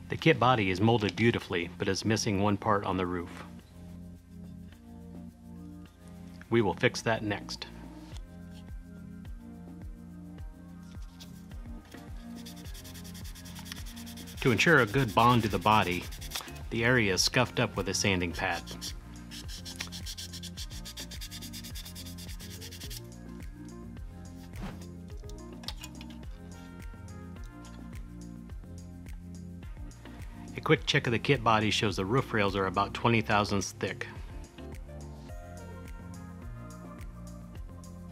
The kit body is molded beautifully, but is missing one part on the roof. We will fix that next. To ensure a good bond to the body, the area is scuffed up with a sanding pad. A quick check of the kit body shows the roof rails are about 20 thousandths thick.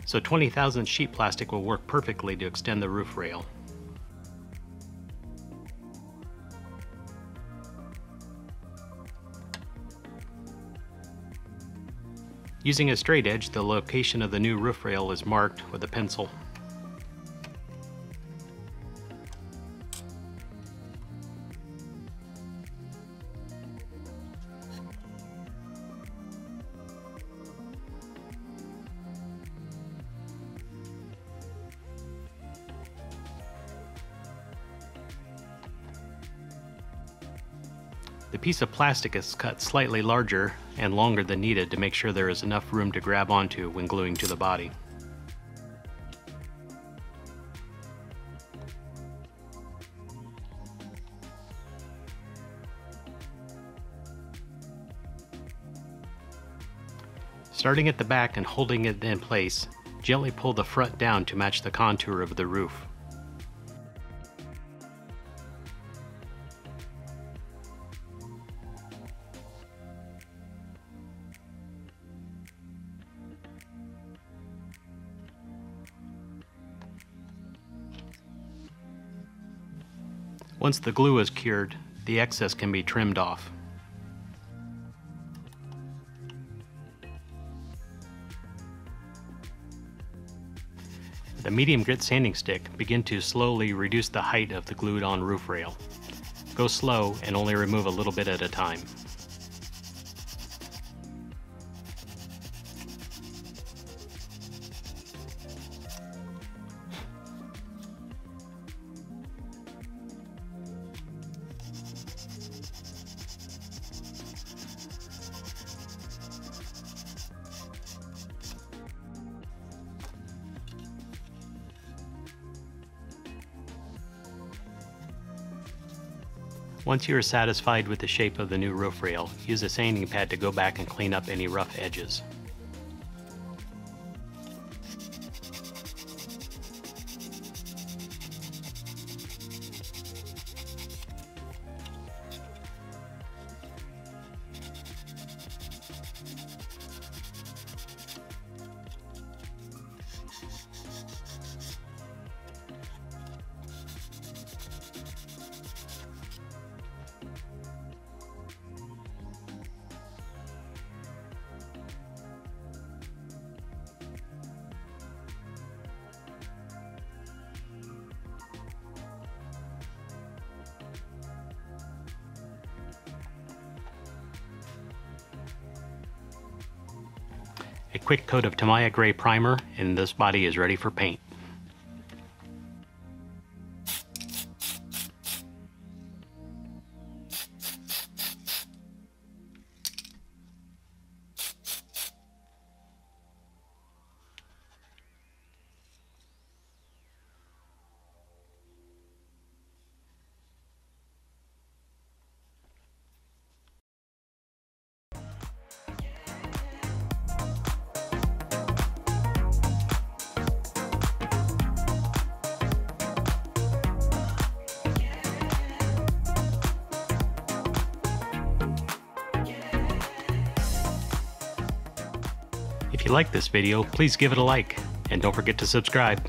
So 20 thousandths sheet plastic will work perfectly to extend the roof rail. Using a straight edge, the location of the new roof rail is marked with a pencil. The piece of plastic is cut slightly larger and longer than needed to make sure there is enough room to grab onto when gluing to the body. Starting at the back and holding it in place, gently pull the front down to match the contour of the roof. Once the glue is cured, the excess can be trimmed off. With a medium grit sanding stick, begin to slowly reduce the height of the glued on roof rail. Go slow and only remove a little bit at a time. Once you are satisfied with the shape of the new roof rail, use a sanding pad to go back and clean up any rough edges. A quick coat of Tamiya Gray primer and this body is ready for paint. If you like this video, please give it a like, and don't forget to subscribe.